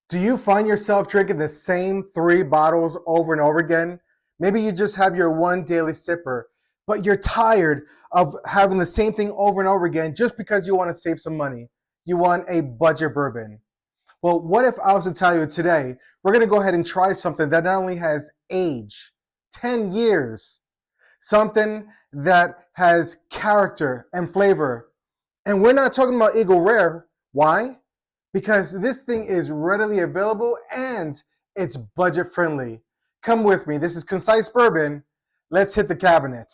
Do you find yourself drinking the same 3 bottles over and over again? Maybe you just have your one daily sipper, but you're tired of having the same thing over and over again just because you want to save some money. You want a budget bourbon. Well, what if I was to tell you today, we're going to go ahead and try something that not only has age, 10 years, something that has character and flavor. And we're not talking about Eagle Rare. Why? Because this thing is readily available and it's budget friendly. Come with me. This is Concise Bourbon. Let's hit the cabinet.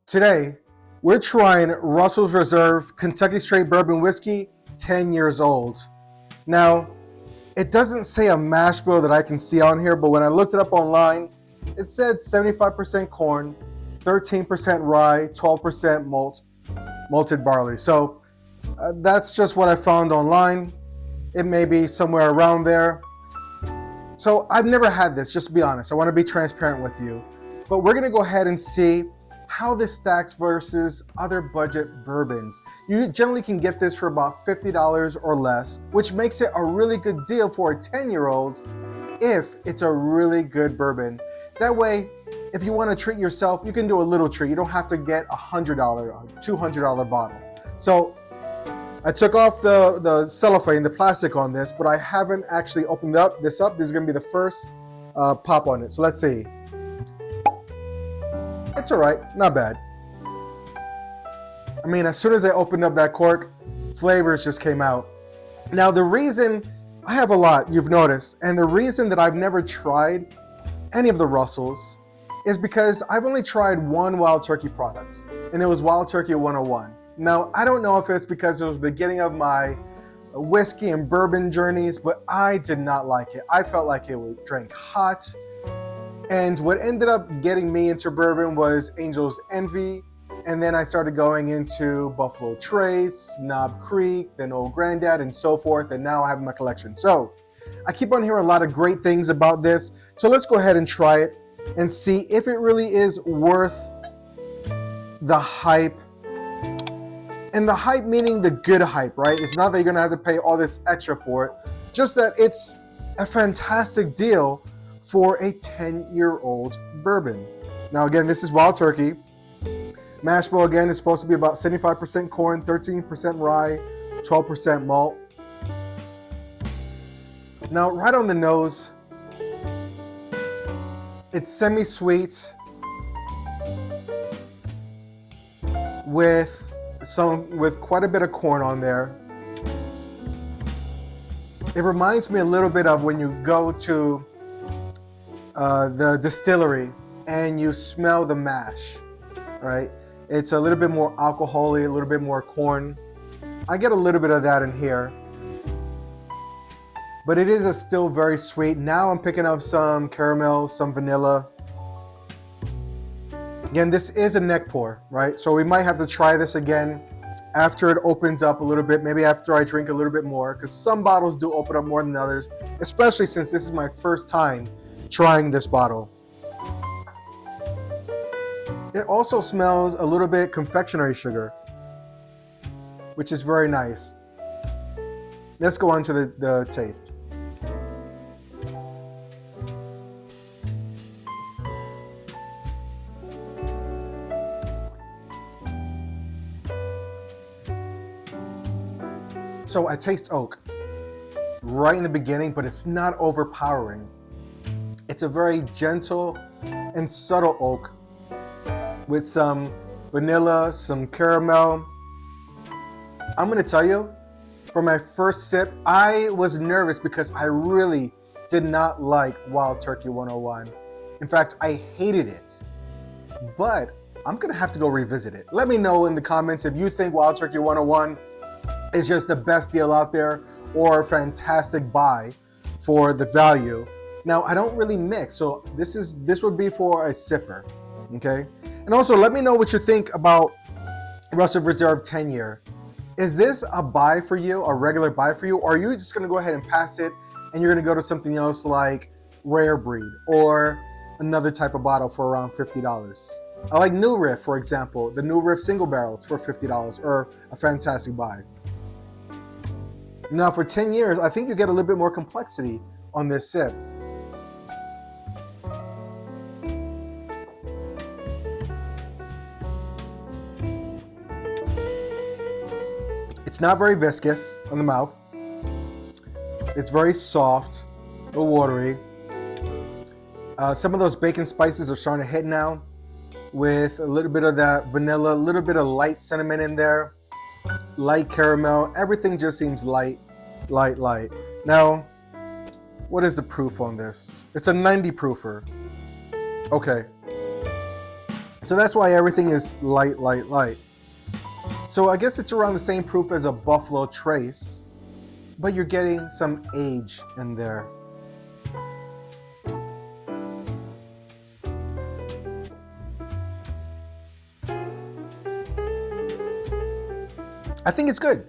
Today, we're trying Russell's Reserve Kentucky Straight Bourbon Whiskey, 10 years old. Now, it doesn't say a mash bill that I can see on here, but when I looked it up online, it said 75% corn, 13% rye, 12% malted barley. So that's just what I found online. It may be somewhere around there. So I've never had this, just to be honest. I want to be transparent with you. But we're going to go ahead and see how this stacks versus other budget bourbons. You generally can get this for about $50 or less, which makes it a really good deal for a 10-year-old if it's a really good bourbon. That way, if you want to treat yourself, you can do a little treat. You don't have to get a $100 or $200 bottle. So I took off the cellophane, the plastic on this, but I haven't actually opened this up. This is going to be the first pop on it. So let's see. It's all right, not bad. I mean, as soon as I opened up that cork, flavors just came out. Now, the reason, I have a lot, you've noticed, and the reason that I've never tried any of the Russells is because I've only tried one Wild Turkey product, and it was Wild Turkey 101. Now, I don't know if it's because it was the beginning of my whiskey and bourbon journeys, but I did not like it. I felt like it was drank hot. And what ended up getting me into bourbon was Angel's Envy. And then I started going into Buffalo Trace, Knob Creek, then Old Grandad, and so forth. And now I have my collection. So I keep on hearing a lot of great things about this. So let's go ahead and try it and see if it really is worth the hype. And the hype meaning the good hype, right? It's not that you're going to have to pay all this extra for it. Just that it's a fantastic deal for a 10-year-old bourbon. Now again, this is Wild Turkey. Mash bill again is supposed to be about 75% corn, 13% rye, 12% malt. Now right on the nose, it's semi-sweet with quite a bit of corn on there. It reminds me a little bit of when you go to the distillery and you smell the mash, right? It's a little bit more alcoholic, a little bit more corn. I get a little bit of that in here, but it is still very sweet. Now I'm picking up some caramel, some vanilla. Again, this is a neck pour, right? So we might have to try this again after it opens up a little bit, maybe after I drink a little bit more, because some bottles do open up more than others, especially since this is my first time trying this bottle. It also smells a little bit confectionery sugar, which is very nice. Let's go on to the taste. So I taste oak right in the beginning, but it's not overpowering. It's a very gentle and subtle oak with some vanilla, some caramel. I'm gonna tell you, for my first sip, I was nervous because I really did not like Wild Turkey 101. In fact, I hated it. But I'm gonna have to go revisit it. Let me know in the comments if you think Wild Turkey 101 is just the best deal out there or a fantastic buy for the value. Now, I don't really mix, so this would be for a sipper, okay? And also, let me know what you think about Russell Reserve 10 year. Is this a buy for you, a regular buy for you, or are you just going to go ahead and pass it and you're going to go to something else like Rare Breed or another type of bottle for around $50? I like New Riff, for example. The New Riff single barrels for $50 or a fantastic buy. Now for 10 years, I think you get a little bit more complexity on this sip. It's not very viscous on the mouth. It's very soft, a little watery. Some of those bacon spices are starting to hit now with a little bit of that vanilla, a little bit of light cinnamon in there, light caramel. Everything just seems light. Now, what is the proof on this? It's a 90 proofer. Okay. So that's why everything is light. So I guess it's around the same proof as a Buffalo Trace, but you're getting some age in there. I think it's good.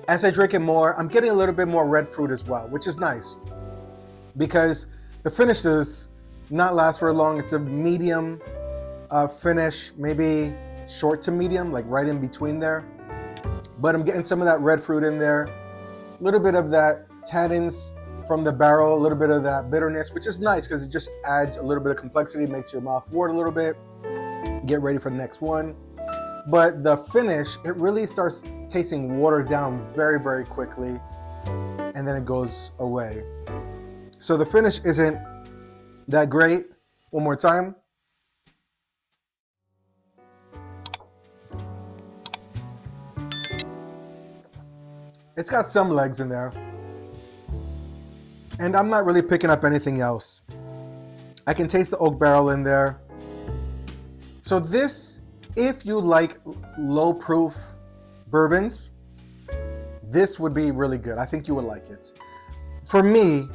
As I drink it more, I'm getting a little bit more red fruit as well, which is nice because the finish does not last very long. It's a medium finish, maybe short to medium, like right in between there. But I'm getting some of that red fruit in there, a little bit of that tannins from the barrel, a little bit of that bitterness, which is nice because it just adds a little bit of complexity, makes your mouth wort a little bit. Get ready for the next one. But the finish, it really starts tasting watered down very, very quickly, and then it goes away. So the finish isn't that great. One more time. It's got some legs in there, and I'm not really picking up anything else. I can taste the oak barrel in there. So this, if you like low proof bourbons, this would be really good. I think you would like it. For me,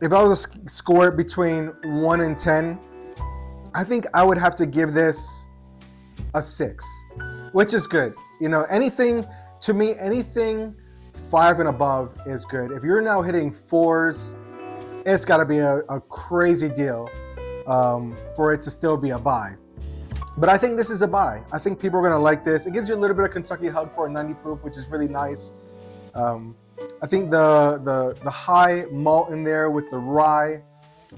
if I was to score it between 1 and 10, I think I would have to give this a 6, which is good. You know, anything, to me, anything 5 and above is good. If you're now hitting 4s, it's got to be a crazy deal for it to still be a buy. But I think this is a buy. I think people are going to like this. It gives you a little bit of Kentucky hug for a 90 proof, which is really nice. I think the high malt in there with the rye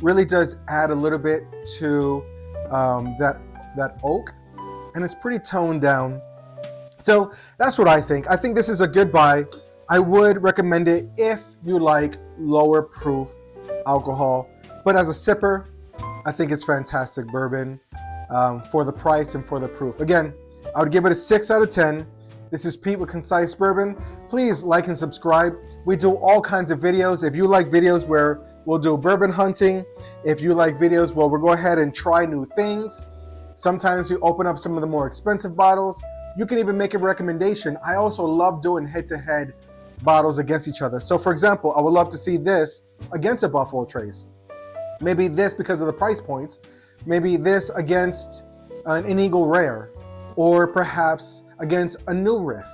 really does add a little bit to that oak, and it's pretty toned down. So that's what I think. I think this is a good buy. I would recommend it if you like lower proof alcohol. But as a sipper, I think it's fantastic bourbon for the price and for the proof. Again, I would give it a 6 out of 10. This is Pete with Concise Bourbon. Please like and subscribe. We do all kinds of videos. If you like videos where we'll do bourbon hunting, if you like videos where we'll go ahead and try new things, sometimes we open up some of the more expensive bottles. You can even make a recommendation. I also love doing head-to-head bottles against each other. So for example, I would love to see this against a Buffalo Trace. Maybe this because of the price points. Maybe this against an Eagle Rare, or perhaps against a New Riff.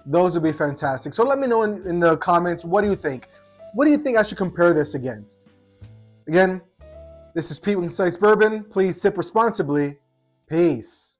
Those would be fantastic. So let me know in the comments, what do you think? What do you think I should compare this against? Again, this is Pete with Concise Bourbon. Please sip responsibly. Peace.